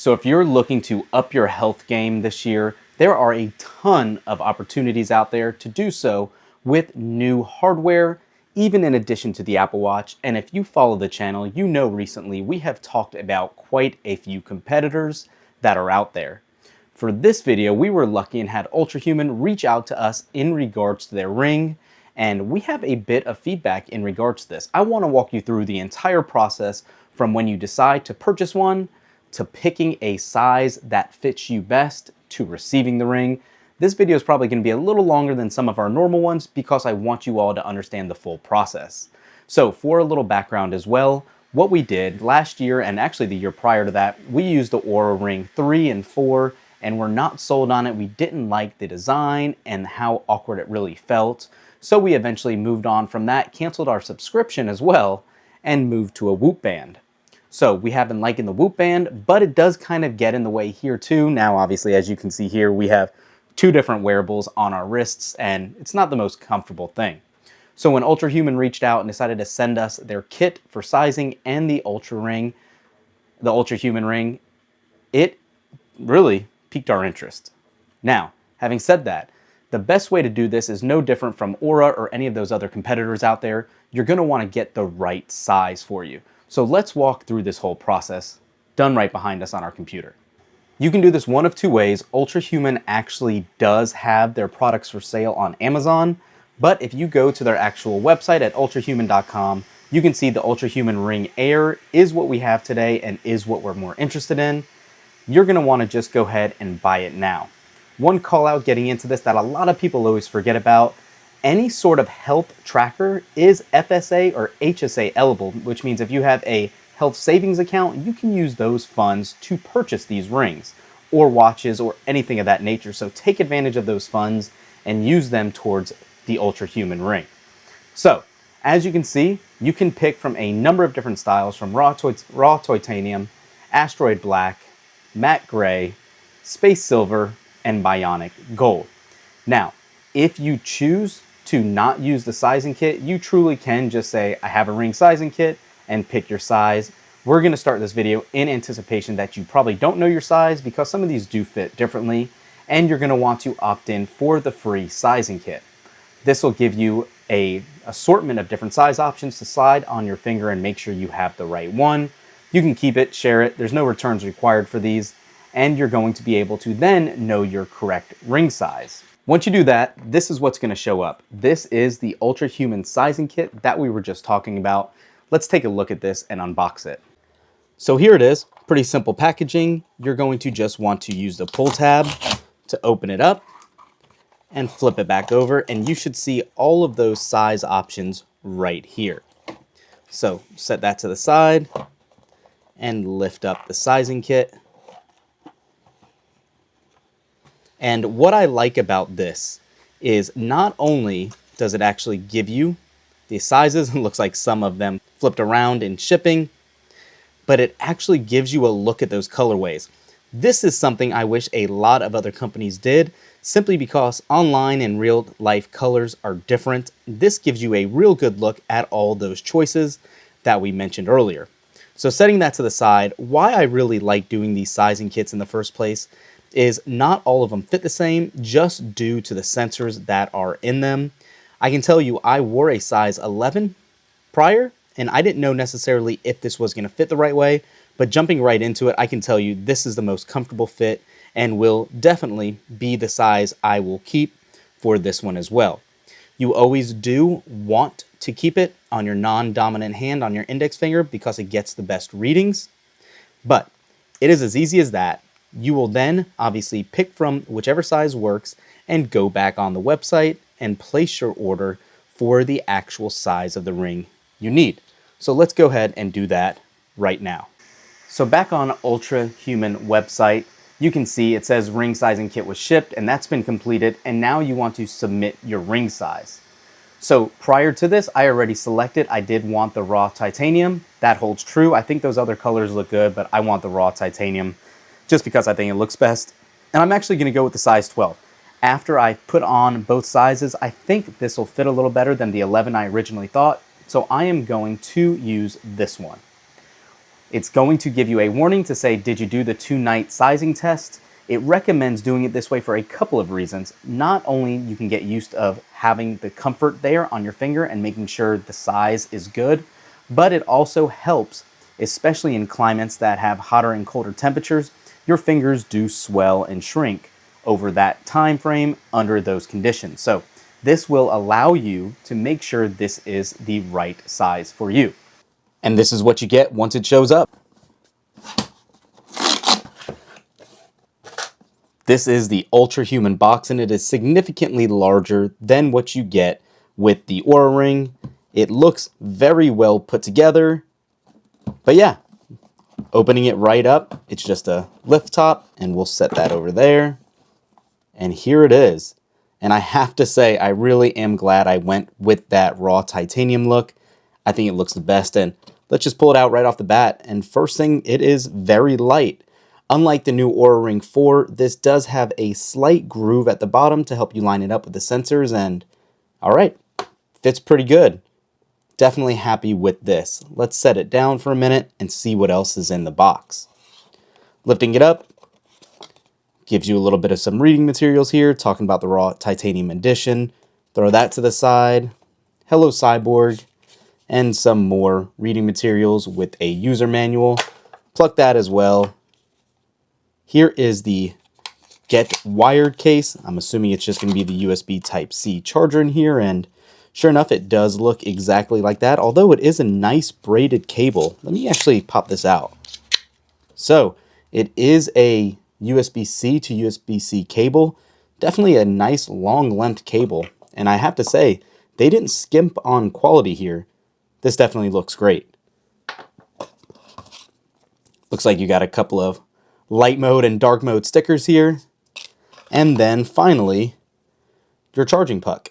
So if you're looking to up your health game this year, there are a ton of opportunities out there to do so with new hardware, even in addition to the Apple Watch. And if you follow the channel, you know recently we have talked about quite a few competitors that are out there. For this video, we were lucky and had Ultrahuman reach out to us in regards to their ring, and we have a bit of feedback in regards to this. I want to walk you through the entire process from when you decide to purchase one, to picking a size that fits you best, to receiving the ring. This video is probably going to be a little longer than some of our normal ones because I want you all to understand the full process. So for a little background as well, what we did last year and actually the year prior to that, we used the Oura Ring 3 and 4 and we're not sold on it. We didn't like the design and how awkward it really felt. So we eventually moved on from that, canceled our subscription as well, and moved to a Whoop band. So we have been liking the Whoop band, but it does kind of get in the way here too. Now, obviously, as you can see here, we have two different wearables on our wrists, and it's not the most comfortable thing. So when Ultrahuman reached out and decided to send us their kit for sizing and the Ultrahuman ring, it really piqued our interest. Now, having said that, the best way to do this is no different from Oura or any of those other competitors out there. You're going to want to get the right size for you. So let's walk through this whole process, done right behind us on our computer. You can do this one of two ways. Ultrahuman actually does have their products for sale on Amazon, but if you go to their actual website at ultrahuman.com, you can see the Ultrahuman Ring Air is what we have today and is what we're more interested in. You're going to want to just go ahead and buy it now. One call out getting into this that a lot of people always forget about: any sort of health tracker is FSA or HSA eligible, which means if you have a health savings account, you can use those funds to purchase these rings or watches or anything of that nature. So take advantage of those funds and use them towards the Ultrahuman ring. So as you can see, you can pick from a number of different styles, from raw titanium, asteroid black, matte gray, space silver, and bionic gold. Now, if you choose to not use the sizing kit, you truly can just say, I have a ring sizing kit, and pick your size. We're going to start this video in anticipation that you probably don't know your size because some of these do fit differently, and you're going to want to opt in for the free sizing kit. This will give you an assortment of different size options to slide on your finger and make sure you have the right one. You can keep it, share it. There's no returns required for these, and you're going to be able to then know your correct ring size. Once you do that, this is what's going to show up. This is the Ultrahuman sizing kit that we were just talking about. Let's take a look at this and unbox it. So here it is, pretty simple packaging. You're going to just want to use the pull tab to open it up and flip it back over, and you should see all of those size options right here. So set that to the side and lift up the sizing kit. And what I like about this is not only does it actually give you the sizes, it looks like some of them flipped around in shipping, but it actually gives you a look at those colorways. This is something I wish a lot of other companies did, simply because online and real life colors are different. This gives you a real good look at all those choices that we mentioned earlier. So setting that to the side, why I really like doing these sizing kits in the first place is not all of them fit the same, just due to the sensors that are in them. I can tell you I wore a size 11 prior, and I didn't know necessarily if this was going to fit the right way, but jumping right into it, I can tell you this is the most comfortable fit and will definitely be the size I will keep for this one as well. You always do want to keep it on your non-dominant hand, on your index finger, because it gets the best readings, but it is as easy as that. You will then obviously pick from whichever size works and go back on the website and place your order for the actual size of the ring you need. So let's go ahead and do that right now. So back on Ultrahuman website, you can see it says ring sizing kit was shipped, and that's been completed, and now you want to submit your ring size. So prior to this, I already selected, I did want the raw titanium. That holds true. I think those other colors look good, but I want the raw titanium just because I think it looks best. And I'm actually going to go with the size 12. After I put on both sizes, I think this will fit a little better than the 11 I originally thought. So I am going to use this one. It's going to give you a warning to say, did you do the 2-night sizing test? It recommends doing it this way for a couple of reasons. Not only you can get used of having the comfort there on your finger and making sure the size is good, but it also helps, especially in climates that have hotter and colder temperatures. Your fingers do swell and shrink over that time frame under those conditions. So this will allow you to make sure this is the right size for you. And this is what you get once it shows up. This is the Ultrahuman box, and it is significantly larger than what you get with the Oura Ring. It looks very well put together. But yeah, opening it right up, it's just a lift top, and we'll set that over there. And here it is. And I have to say, I really am glad I went with that raw titanium look. I think it looks the best, and let's just pull it out right off the bat. And first thing, it is very light. Unlike the new Oura Ring 4, this does have a slight groove at the bottom to help you line it up with the sensors, and all right, fits pretty good. Definitely happy with this. Let's set it down for a minute and see what else is in the box. Lifting it up gives you a little bit of some reading materials here, talking about the raw titanium edition. Throw that to the side. Hello Cyborg. And some more reading materials with a user manual. Pluck that as well. Here is the Get Wired case. I'm assuming it's just going to be the USB Type-C charger in here, and sure enough, it does look exactly like that, although it is a nice braided cable. Let me actually pop this out. So, it is a USB-C to USB-C cable. Definitely a nice long length cable, and I have to say, they didn't skimp on quality here. This definitely looks great. Looks like you got a couple of light mode and dark mode stickers here. And then finally, your charging puck.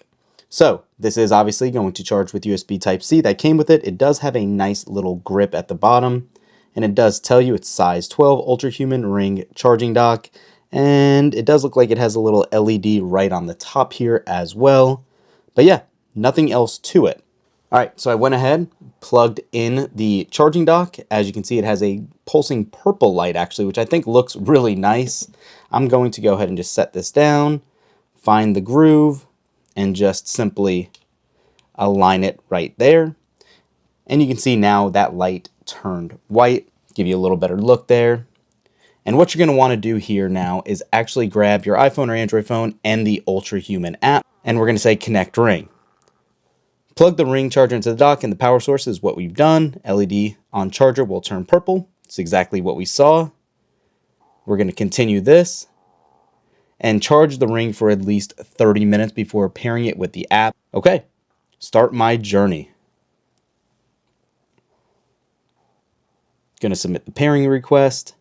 So this is obviously going to charge with USB Type-C that came with it. It does have a nice little grip at the bottom, and it does tell you it's size 12 Ultrahuman ring charging dock. And it does look like it has a little LED right on the top here as well. But yeah, nothing else to it. All right, so I went ahead, plugged in the charging dock. As you can see, it has a pulsing purple light actually, which I think looks really nice. I'm going to go ahead and just set this down, find the groove, and just simply align it right there. And you can see now that light turned white, give you a little better look there. And what you're going to want to do here now is actually grab your iPhone or Android phone and the Ultrahuman app, and we're going to say connect ring. Plug the ring charger into the dock, and the power source is what we've done. LED on charger will turn purple. It's exactly what we saw. We're going to continue this and charge the ring for at least 30 minutes before pairing it with the app. Okay, start my journey. Going to submit the pairing request.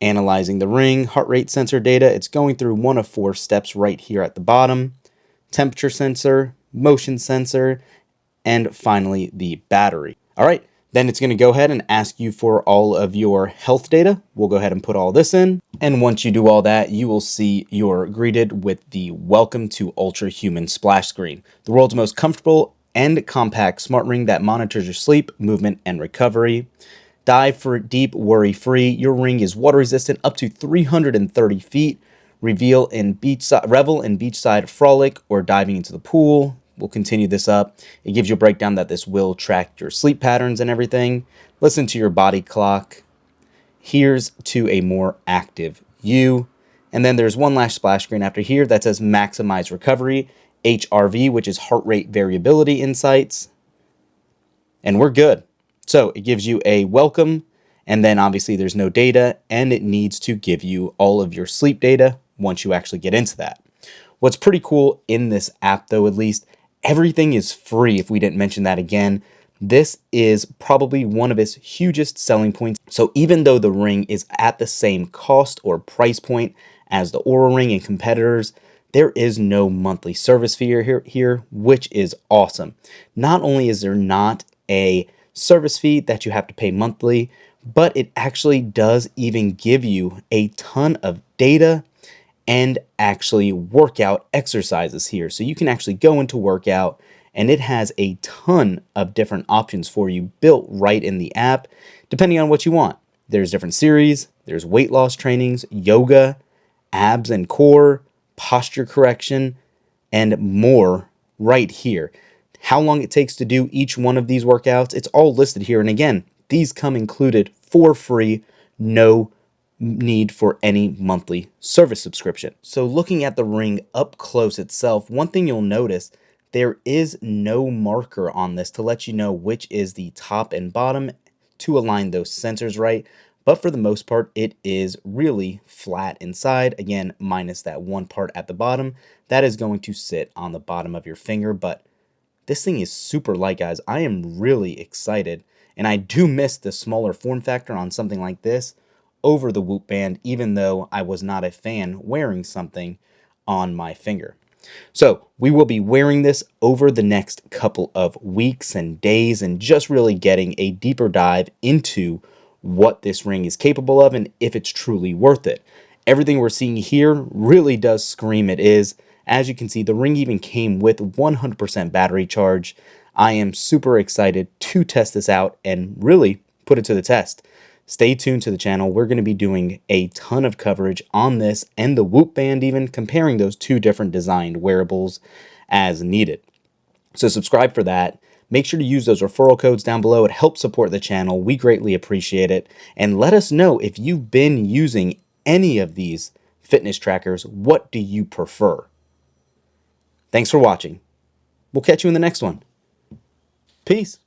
Analyzing the ring, heart rate sensor data. It's going through one of 4 steps right here at the bottom. Temperature sensor, motion sensor, and finally the battery. All right, then it's going to go ahead and ask you for all of your health data. We'll go ahead and put all this in. And once you do all that, you will see you're greeted with the Welcome to Ultrahuman splash screen, the world's most comfortable and compact smart ring that monitors your sleep, movement, and recovery. Dive for deep, worry-free. Your ring is water resistant up to 330 feet. Revel in beachside frolic or diving into the pool. We'll continue this up. It gives you a breakdown that this will track your sleep patterns and everything. Listen to your body clock. Here's to a more active you. And then there's one last splash screen after here that says maximize recovery, HRV, which is heart rate variability insights. And we're good. So it gives you a welcome, and then obviously there's no data, and it needs to give you all of your sleep data once you actually get into that. What's pretty cool in this app, though, at least, everything is free. If we didn't mention that again, this is probably one of its hugest selling points. So even though the ring is at the same cost or price point as the Oura Ring and competitors, there is no monthly service fee here, which is awesome. Not only is there not a service fee that you have to pay monthly, but it actually does even give you a ton of data and actually workout exercises here. So you can actually go into workout and it has a ton of different options for you built right in the app, depending on what you want. There's different series, there's weight loss trainings, yoga, abs and core, posture correction, and more right here. How long it takes to do each one of these workouts, it's all listed here. And again, these come included for free, no need for any monthly service subscription. So looking at the ring up close itself, one thing you'll notice, there is no marker on this to let you know which is the top and bottom to align those sensors right. But for the most part, it is really flat inside. Again, minus that one part at the bottom. That is going to sit on the bottom of your finger. But this thing is super light, guys. I am really excited. And I do miss the smaller form factor on something like this over the Whoop Band, even though I was not a fan wearing something on my finger. So we will be wearing this over the next couple of weeks and days and just really getting a deeper dive into what this ring is capable of and if it's truly worth it. Everything we're seeing here really does scream it is. As you can see, the ring even came with 100% battery charge. I am super excited to test this out and really put it to the test. Stay tuned to the channel. We're going to be doing a ton of coverage on this and the Whoop Band, even comparing those two different designed wearables as needed. So subscribe for that. Make sure to use those referral codes down below. It helps support the channel. We greatly appreciate it. And let us know if you've been using any of these fitness trackers. What do you prefer? Thanks for watching. We'll catch you in the next one. Peace.